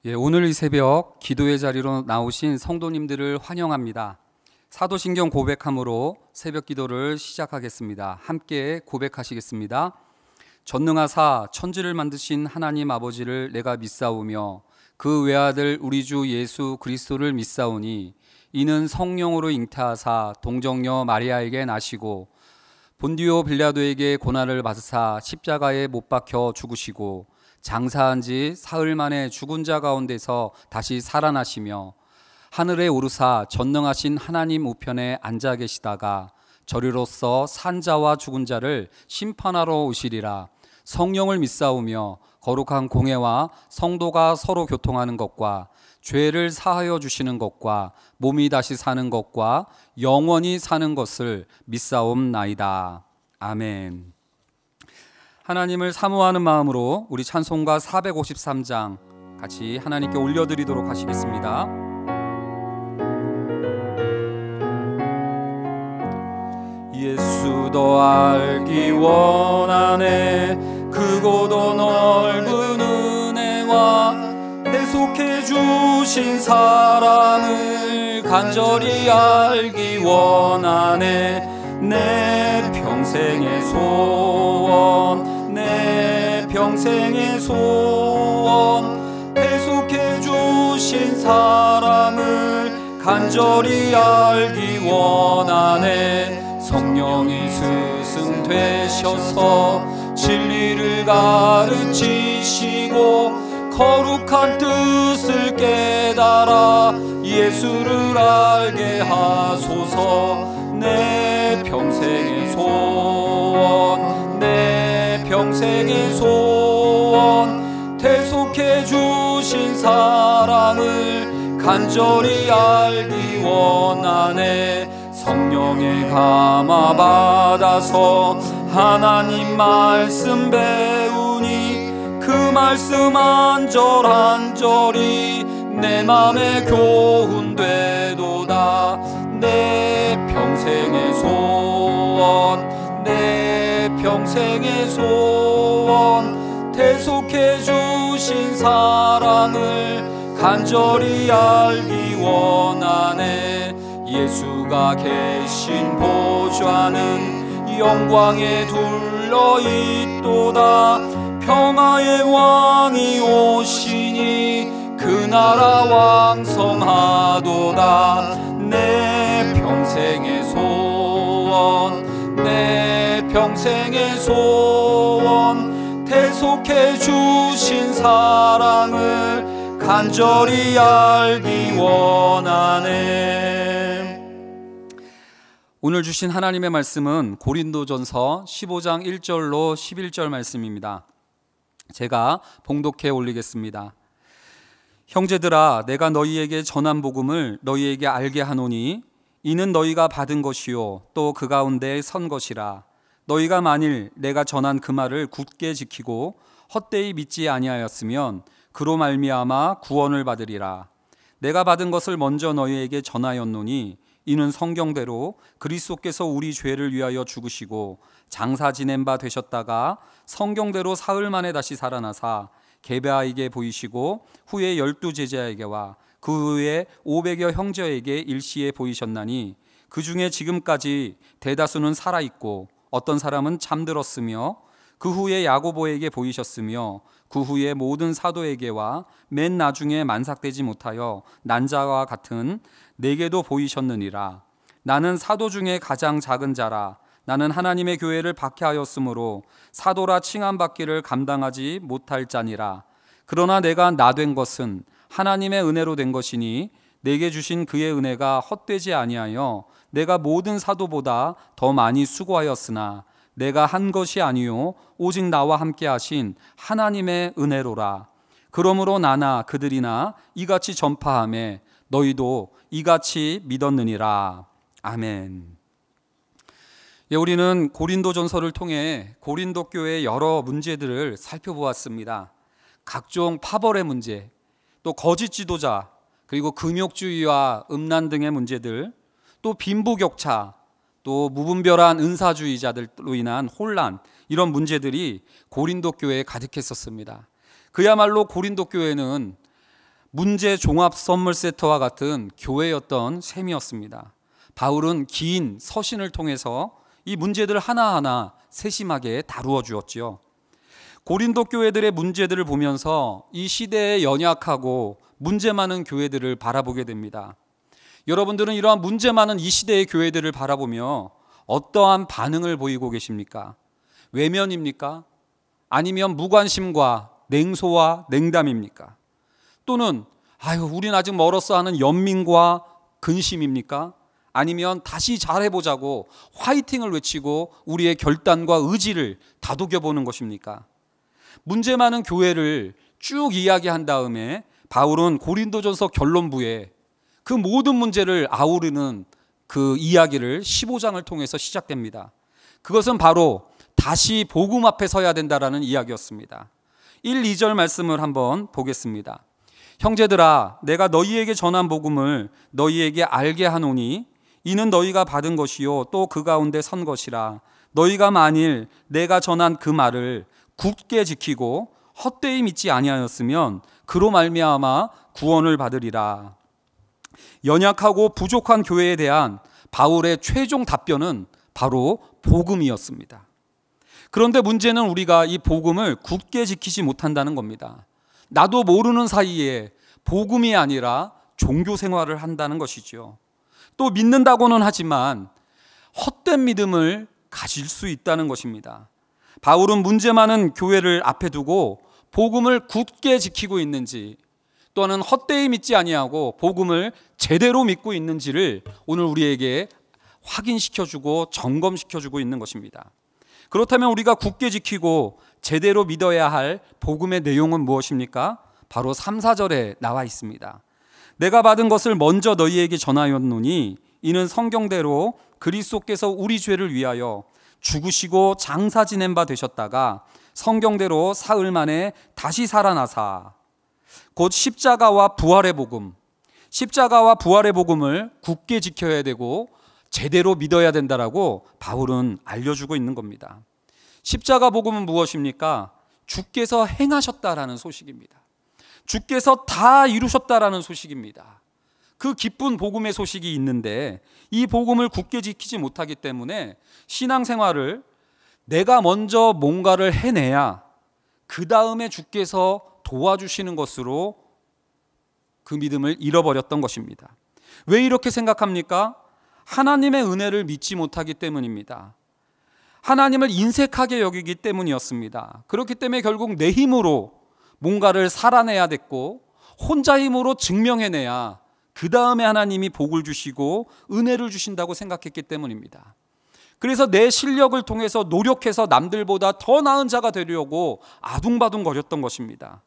오늘 이 새벽 기도의 자리로 나오신 성도님들을 환영합니다. 사도신경 고백함으로 새벽 기도를 시작하겠습니다. 함께 고백하시겠습니다. 전능하사 천지를 만드신 하나님 아버지를 내가 믿사오며 그 외아들 우리 주 예수 그리스도를 믿사오니 이는 성령으로 잉태하사 동정녀 마리아에게 나시고 본디오 빌라도에게 고난을 받으사 십자가에 못 박혀 죽으시고 장사한 지 사흘 만에 죽은 자 가운데서 다시 살아나시며 하늘에 오르사 전능하신 하나님 우편에 앉아 계시다가 저리로서 산 자와 죽은 자를 심판하러 오시리라. 성령을 믿사오며 거룩한 공회와 성도가 서로 교통하는 것과 죄를 사하여 주시는 것과 몸이 다시 사는 것과 영원히 사는 것을 믿사옵나이다. 아멘. 하나님을 사모하는 마음으로 우리 찬송가 453장 같이 하나님께 올려드리도록 하시겠습니다. 예수 더 알기 원하네. 크고도 넓은 은혜와 대속해 주신 사랑을 간절히 알기 원하네. 내 평생의 소원, 내 평생의 소원, 대속해 주신 사랑을 간절히 알기 원하네. 성령이 스승 되셔서 진리를 가르치시고 거룩한 뜻을 깨달아 예수를 알게 하소서. 내 평생의 소원, 내 평생의 소원, 대속해 주신 사랑을 간절히 알기 원하네. 성령에 감화받아서 하나님 말씀 배우니 그 말씀 한 절 한 절이 내 맘에 교훈되도다. 내 평생의 소원, 내 평생의 소원, 대속해 주신 사랑을 간절히 알기 원하네. 예수가 계신 보좌는 영광에 둘러있도다. 평화의 왕이 오시니 그 나라 왕성하도다. 내 평생의 소원, 내 평생의 소원, 대속해 주신 사랑을 간절히 알기 원하네. 오늘 주신 하나님의 말씀은 고린도전서 15장 1절로 11절 말씀입니다. 제가 봉독해 올리겠습니다. 형제들아, 내가 너희에게 전한 복음을 너희에게 알게 하노니 이는 너희가 받은 것이요 또 그 가운데 선 것이라. 너희가 만일 내가 전한 그 말을 굳게 지키고 헛되이 믿지 아니하였으면 그로 말미암아 구원을 받으리라. 내가 받은 것을 먼저 너희에게 전하였노니 이는 성경대로 그리스도께서 우리 죄를 위하여 죽으시고 장사 지낸 바 되셨다가 성경대로 사흘 만에 다시 살아나사 게바에게 보이시고 후에 12 제자에게와 그 후에 500여 형제에게 일시에 보이셨나니 그 중에 지금까지 대다수는 살아있고 어떤 사람은 잠들었으며 그 후에 야고보에게 보이셨으며 그 후에 모든 사도에게와 맨 나중에 만삭되지 못하여 난 자와 같은 내게도 보이셨느니라. 나는 사도 중에 가장 작은 자라. 나는 하나님의 교회를 박해하였으므로 사도라 칭함받기를 감당하지 못할 자니라. 그러나 내가 나 된 것은 하나님의 은혜로 된 것이니 내게 주신 그의 은혜가 헛되지 아니하여 내가 모든 사도보다 더 많이 수고하였으나 내가 한 것이 아니요 오직 나와 함께 하신 하나님의 은혜로라. 그러므로 나나 그들이나 이같이 전파하매 너희도 이같이 믿었느니라. 아멘. 우리는 고린도전서를 통해 고린도 교회의 여러 문제들을 살펴보았습니다. 각종 파벌의 문제, 또 거짓 지도자, 그리고 금욕주의와 음란 등의 문제들, 또 빈부격차, 또 무분별한 은사주의자들로 인한 혼란, 이런 문제들이 고린도 교회에 가득했었습니다. 그야말로 고린도 교회는 문제 종합 선물 세트와 같은 교회였던 셈이었습니다. 바울은 긴 서신을 통해서 이 문제들 하나하나 세심하게 다루어 주었지요. 고린도 교회들의 문제들을 보면서 이 시대에 연약하고 문제 많은 교회들을 바라보게 됩니다. 여러분들은 이러한 문제 많은 이 시대의 교회들을 바라보며 어떠한 반응을 보이고 계십니까? 외면입니까? 아니면 무관심과 냉소와 냉담입니까? 또는 우린 아직 멀었어 하는 연민과 근심입니까? 아니면 다시 잘해보자고 화이팅을 외치고 우리의 결단과 의지를 다독여보는 것입니까? 문제 많은 교회를 쭉 이야기한 다음에 바울은 고린도전서 결론부에 그 모든 문제를 아우르는 그 이야기를 15장을 통해서 시작됩니다. 그것은 바로 다시 복음 앞에 서야 된다라는 이야기였습니다. 1, 2절 말씀을 한번 보겠습니다. 형제들아, 내가 너희에게 전한 복음을 너희에게 알게 하노니 이는 너희가 받은 것이요 또 그 가운데 선 것이라. 너희가 만일 내가 전한 그 말을 굳게 지키고 헛되이 믿지 아니하였으면 그로 말미암아 구원을 받으리라. 연약하고 부족한 교회에 대한 바울의 최종 답변은 바로 복음이었습니다. 그런데 문제는 우리가 이 복음을 굳게 지키지 못한다는 겁니다. 나도 모르는 사이에 복음이 아니라 종교 생활을 한다는 것이죠. 또 믿는다고는 하지만 헛된 믿음을 가질 수 있다는 것입니다. 바울은 문제 많은 교회를 앞에 두고 복음을 굳게 지키고 있는지 또는 헛되이 믿지 아니하고 복음을 제대로 믿고 있는지를 오늘 우리에게 확인시켜주고 점검시켜주고 있는 것입니다. 그렇다면 우리가 굳게 지키고 제대로 믿어야 할 복음의 내용은 무엇입니까? 바로 3, 4절에 나와 있습니다. 내가 받은 것을 먼저 너희에게 전하였노니 이는 성경대로 그리스도께서 우리 죄를 위하여 죽으시고 장사 지낸 바 되셨다가 성경대로 사흘 만에 다시 살아나사 곧 십자가와 부활의 복음, 십자가와 부활의 복음을 굳게 지켜야 되고 제대로 믿어야 된다라고 바울은 알려주고 있는 겁니다. 십자가 복음은 무엇입니까? 주께서 행하셨다라는 소식입니다. 주께서 다 이루셨다라는 소식입니다. 그 기쁜 복음의 소식이 있는데 이 복음을 굳게 지키지 못하기 때문에 신앙생활을 내가 먼저 뭔가를 해내야 그 다음에 주께서 도와주시는 것으로 그 믿음을 잃어버렸던 것입니다. 왜 이렇게 생각합니까? 하나님의 은혜를 믿지 못하기 때문입니다. 하나님을 인색하게 여기기 때문이었습니다. 그렇기 때문에 결국 내 힘으로 뭔가를 살아내야 됐고 혼자 힘으로 증명해내야 그 다음에 하나님이 복을 주시고 은혜를 주신다고 생각했기 때문입니다. 그래서 내 실력을 통해서 노력해서 남들보다 더 나은 자가 되려고 아둥바둥거렸던 것입니다.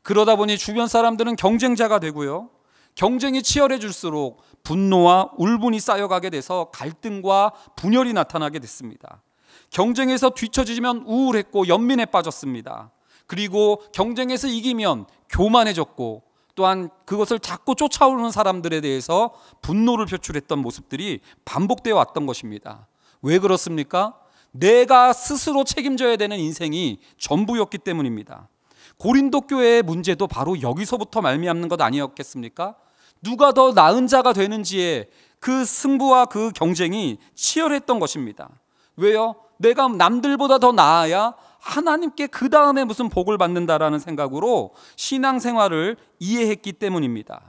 그러다 보니 주변 사람들은 경쟁자가 되고요. 경쟁이 치열해질수록 분노와 울분이 쌓여가게 돼서 갈등과 분열이 나타나게 됐습니다. 경쟁에서 뒤처지면 우울했고 연민에 빠졌습니다. 그리고 경쟁에서 이기면 교만해졌고 또한 그것을 자꾸 쫓아오는 사람들에 대해서 분노를 표출했던 모습들이 반복되어 왔던 것입니다. 왜 그렇습니까? 내가 스스로 책임져야 되는 인생이 전부였기 때문입니다. 고린도 교회의 문제도 바로 여기서부터 말미암는 것 아니었겠습니까? 누가 더 나은 자가 되는지에 그 승부와 그 경쟁이 치열했던 것입니다. 왜요? 내가 남들보다 더 나아야 하나님께 그 다음에 무슨 복을 받는다라는 생각으로 신앙생활을 이해했기 때문입니다.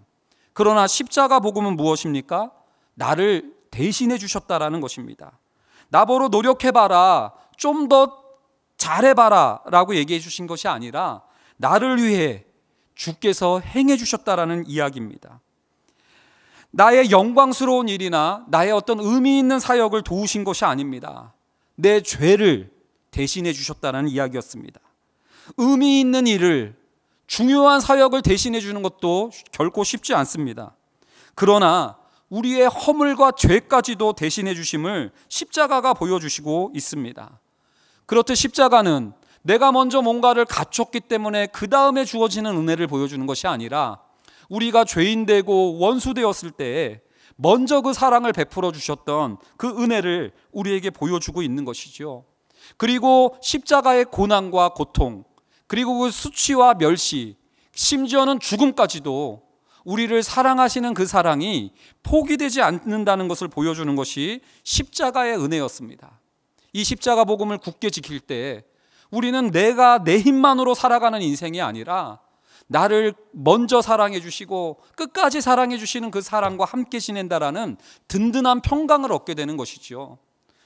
그러나 십자가 복음은 무엇입니까? 나를 대신해 주셨다라는 것입니다. 나보러 노력해봐라, 좀 더 잘해봐라 라고 얘기해 주신 것이 아니라 나를 위해 주께서 행해 주셨다라는 이야기입니다. 나의 영광스러운 일이나 나의 어떤 의미 있는 사역을 도우신 것이 아닙니다. 내 죄를 대신해 주셨다는 이야기였습니다. 의미 있는 일을, 중요한 사역을 대신해 주는 것도 결코 쉽지 않습니다. 그러나 우리의 허물과 죄까지도 대신해 주심을 십자가가 보여주시고 있습니다. 그렇듯 십자가는 내가 먼저 뭔가를 갖췄기 때문에 그 다음에 주어지는 은혜를 보여주는 것이 아니라 우리가 죄인 되고 원수 되었을 때에 먼저 그 사랑을 베풀어 주셨던 그 은혜를 우리에게 보여주고 있는 것이죠. 그리고 십자가의 고난과 고통, 그리고 그 수치와 멸시, 심지어는 죽음까지도 우리를 사랑하시는 그 사랑이 포기되지 않는다는 것을 보여주는 것이 십자가의 은혜였습니다. 이 십자가 복음을 굳게 지킬 때 우리는 내가 내 힘만으로 살아가는 인생이 아니라 나를 먼저 사랑해 주시고 끝까지 사랑해 주시는 그 사랑과 함께 지낸다라는 든든한 평강을 얻게 되는 것이죠.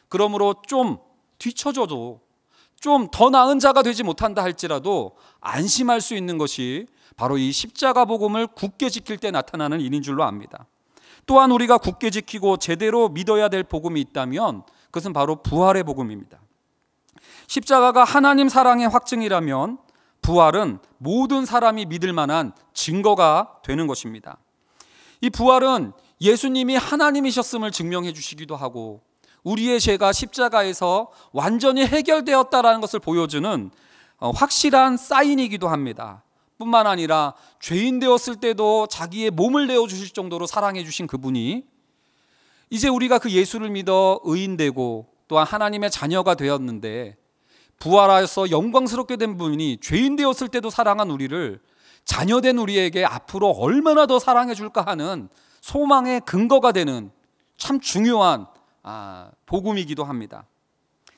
그러므로 좀 뒤처져도 좀 더 나은 자가 되지 못한다 할지라도 안심할 수 있는 것이 바로 이 십자가 복음을 굳게 지킬 때 나타나는 일인 줄로 압니다. 또한 우리가 굳게 지키고 제대로 믿어야 될 복음이 있다면 그것은 바로 부활의 복음입니다. 십자가가 하나님 사랑의 확증이라면 부활은 모든 사람이 믿을 만한 증거가 되는 것입니다. 이 부활은 예수님이 하나님이셨음을 증명해 주시기도 하고 우리의 죄가 십자가에서 완전히 해결되었다라는 것을 보여주는 확실한 사인이기도 합니다. 뿐만 아니라 죄인 되었을 때도 자기의 몸을 내어주실 정도로 사랑해 주신 그분이 이제 우리가 그 예수를 믿어 의인되고 또한 하나님의 자녀가 되었는데 부활하여서 영광스럽게 된 분이 죄인 되었을 때도 사랑한 우리를 자녀된 우리에게 앞으로 얼마나 더 사랑해 줄까 하는 소망의 근거가 되는 참 중요한 복음이기도 합니다.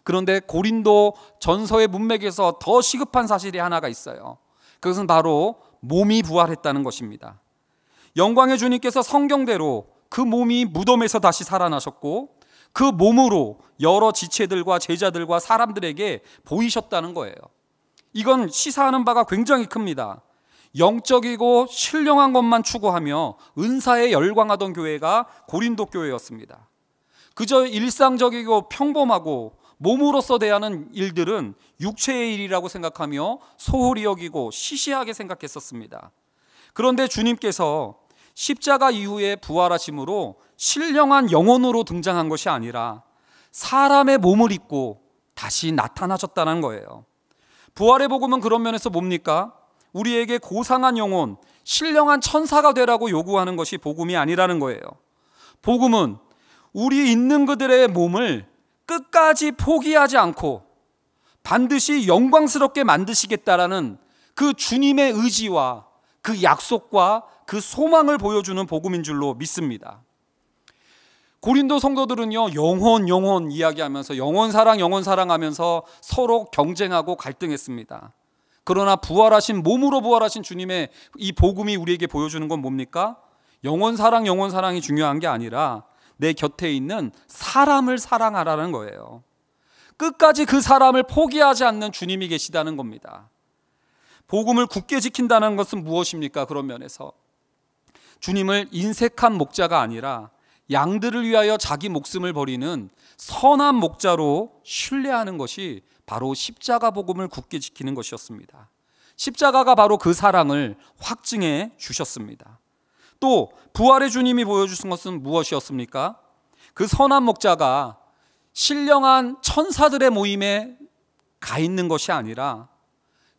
그런데 고린도 전서의 문맥에서 더 시급한 사실이 하나가 있어요. 그것은 바로 몸이 부활했다는 것입니다. 영광의 주님께서 성경대로 그 몸이 무덤에서 다시 살아나셨고 그 몸으로 여러 지체들과 제자들과 사람들에게 보이셨다는 거예요. 이건 시사하는 바가 굉장히 큽니다. 영적이고 신령한 것만 추구하며 은사에 열광하던 교회가 고린도 교회였습니다. 그저 일상적이고 평범하고 몸으로서 대하는 일들은 육체의 일이라고 생각하며 소홀히 여기고 시시하게 생각했었습니다. 그런데 주님께서 십자가 이후에 부활하심으로 신령한 영혼으로 등장한 것이 아니라 사람의 몸을 입고 다시 나타나셨다는 거예요. 부활의 복음은 그런 면에서 뭡니까? 우리에게 고상한 영혼, 신령한 천사가 되라고 요구하는 것이 복음이 아니라는 거예요. 복음은 우리 있는 그들의 몸을 끝까지 포기하지 않고 반드시 영광스럽게 만드시겠다라는 그 주님의 의지와 그 약속과 그 소망을 보여주는 복음인 줄로 믿습니다. 고린도 성도들은요, 영혼 이야기하면서 영혼 사랑 하면서 서로 경쟁하고 갈등했습니다. 그러나 영혼 부활하신 주님의 이 복음이 우리에게 보여주는 건 뭡니까? 영혼 사랑이 중요한 게 아니라 내 곁에 있는 사람을 사랑하라는 거예요. 끝까지 그 사람을 포기하지 않는 주님이 계시다는 겁니다. 복음을 굳게 지킨다는 것은 무엇입니까? 그런 면에서 주님을 인색한 목자가 아니라 양들을 위하여 자기 목숨을 버리는 선한 목자로 신뢰하는 것이 바로 십자가 복음을 굳게 지키는 것이었습니다. 십자가가 바로 그 사랑을 확증해 주셨습니다. 또 부활의 주님이 보여주신 것은 무엇이었습니까? 그 선한 목자가 신령한 천사들의 모임에 가 있는 것이 아니라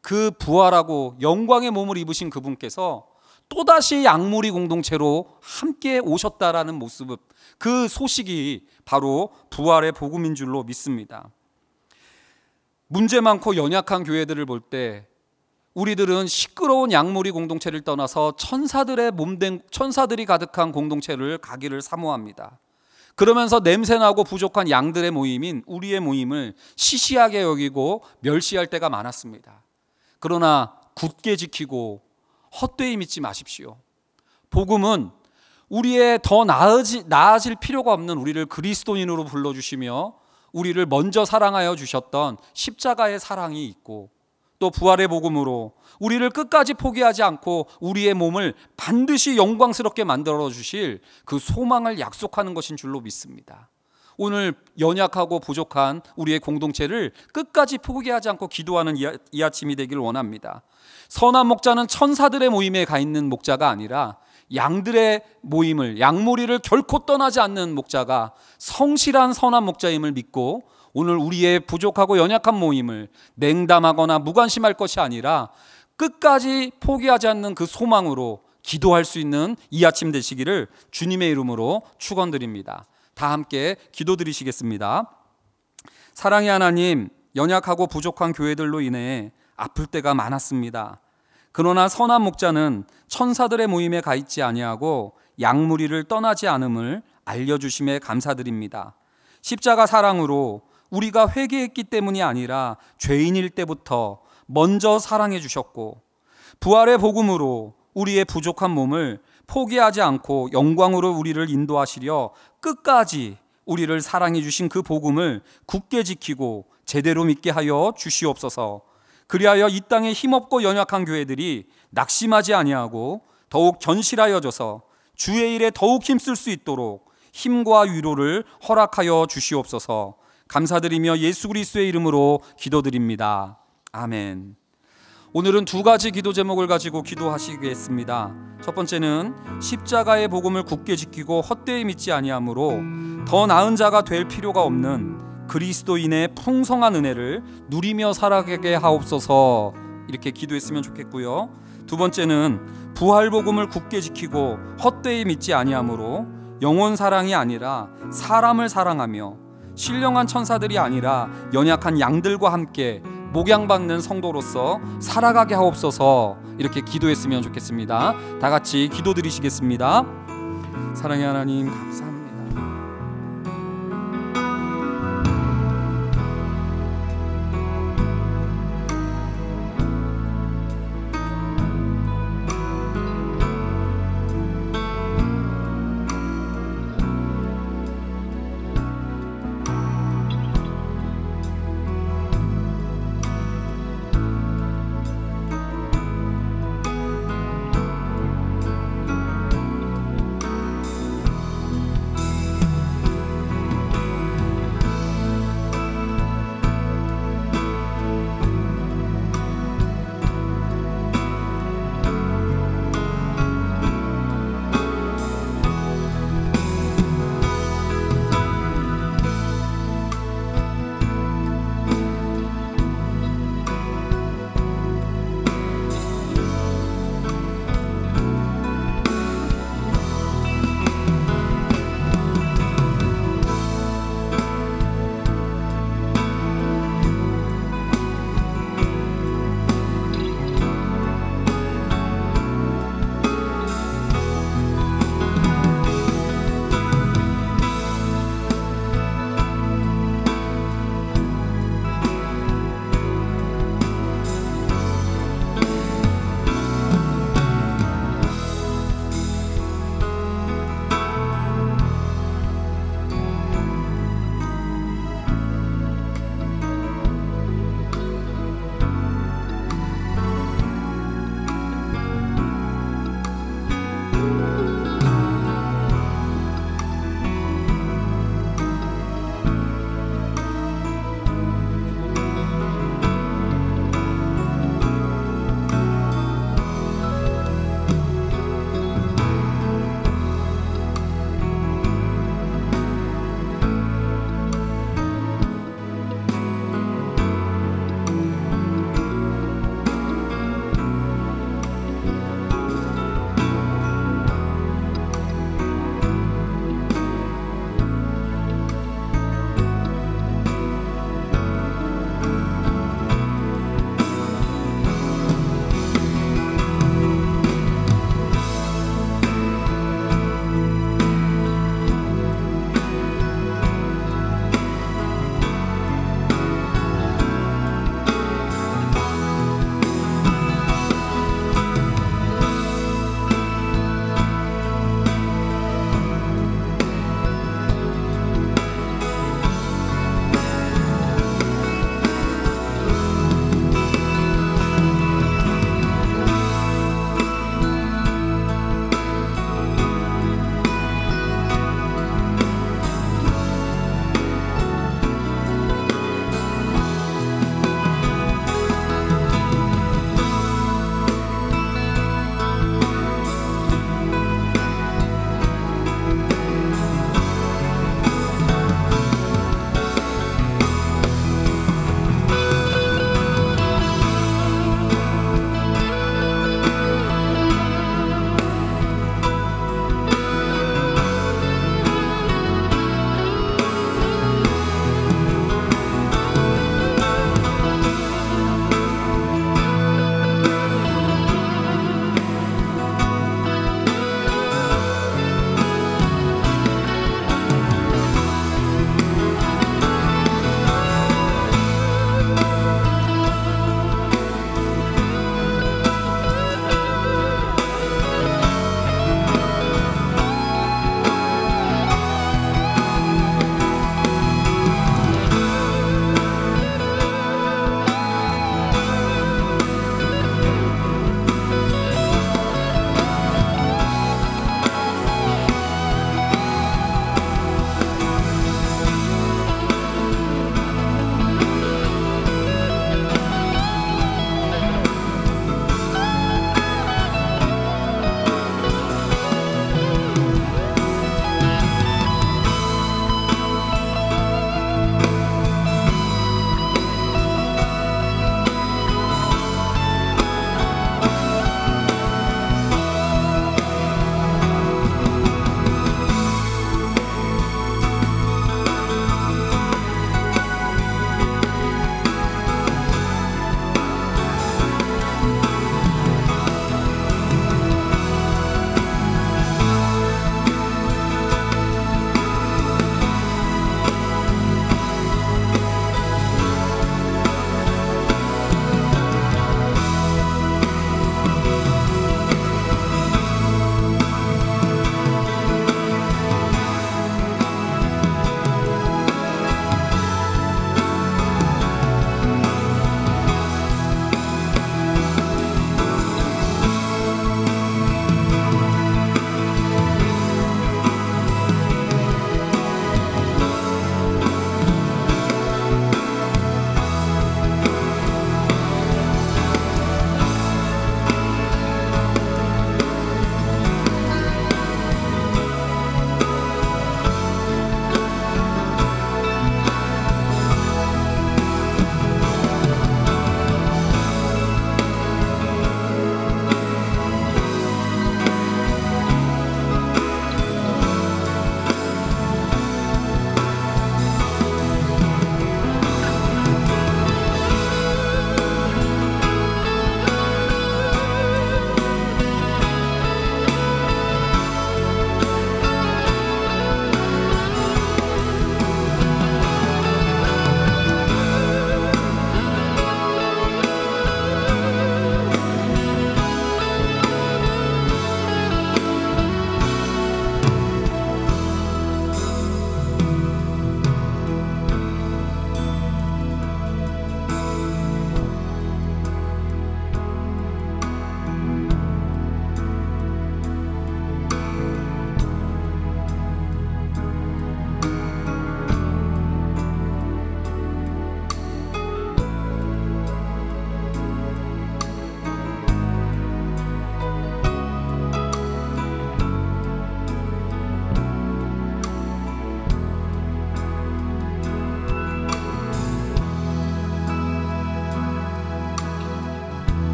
그 부활하고 영광의 몸을 입으신 그분께서 또다시 양무리 공동체로 함께 오셨다라는 모습, 그 소식이 바로 부활의 복음인 줄로 믿습니다. 문제 많고 연약한 교회들을 볼 때 우리들은 시끄러운 양무리 공동체를 떠나서 천사들이 가득한 공동체를 가기를 사모합니다. 그러면서 냄새나고 부족한 양들의 모임인 우리의 모임을 시시하게 여기고 멸시할 때가 많았습니다. 그러나 굳게 지키고 헛되이 믿지 마십시오. 복음은 우리의 더 나아질 필요가 없는 우리를 그리스도인으로 불러주시며 우리를 먼저 사랑하여 주셨던 십자가의 사랑이 있고 또 부활의 복음으로 우리를 끝까지 포기하지 않고 우리의 몸을 반드시 영광스럽게 만들어 주실 그 소망을 약속하는 것인 줄로 믿습니다. 오늘 연약하고 부족한 우리의 공동체를 끝까지 포기하지 않고 기도하는 이 아침이 되기를 원합니다. 선한 목자는 천사들의 모임에 가 있는 목자가 아니라 양들의 모임을, 양무리를 결코 떠나지 않는 목자가 성실한 선한 목자임을 믿고 오늘 우리의 부족하고 연약한 모임을 냉담하거나 무관심할 것이 아니라 끝까지 포기하지 않는 그 소망으로 기도할 수 있는 이 아침 되시기를 주님의 이름으로 축원드립니다. 다 함께 기도드리시겠습니다. 사랑의 하나님, 연약하고 부족한 교회들로 인해 아플 때가 많았습니다. 그러나 선한 목자는 천사들의 모임에 가 있지 아니하고 양무리를 떠나지 않음을 알려주심에 감사드립니다. 십자가 사랑으로 우리가 회개했기 때문이 아니라 죄인일 때부터 먼저 사랑해 주셨고, 부활의 복음으로 우리의 부족한 몸을 포기하지 않고 영광으로 우리를 인도하시려 끝까지 우리를 사랑해 주신 그 복음을 굳게 지키고 제대로 믿게 하여 주시옵소서. 그리하여 이 땅에 힘없고 연약한 교회들이 낙심하지 아니하고 더욱 견실하여져서 주의 일에 더욱 힘쓸 수 있도록 힘과 위로를 허락하여 주시옵소서. 감사드리며 예수 그리스도의 이름으로 기도드립니다. 아멘. 오늘은 두 가지 기도 제목을 가지고 기도하시겠습니다. 첫 번째는 십자가의 복음을 굳게 지키고 헛되이 믿지 아니하므로 더 나은 자가 될 필요가 없는 그리스도인의 풍성한 은혜를 누리며 살아가게 하옵소서, 이렇게 기도했으면 좋겠고요. 두 번째는 부활 복음을 굳게 지키고 헛되이 믿지 아니하므로 영혼 사랑이 아니라 사람을 사랑하며 신령한 천사들이 아니라 연약한 양들과 함께 목양받는 성도로서 살아가게 하옵소서, 이렇게 기도했으면 좋겠습니다. 다 같이 기도드리시겠습니다. 사랑의 하나님, 감사합니다.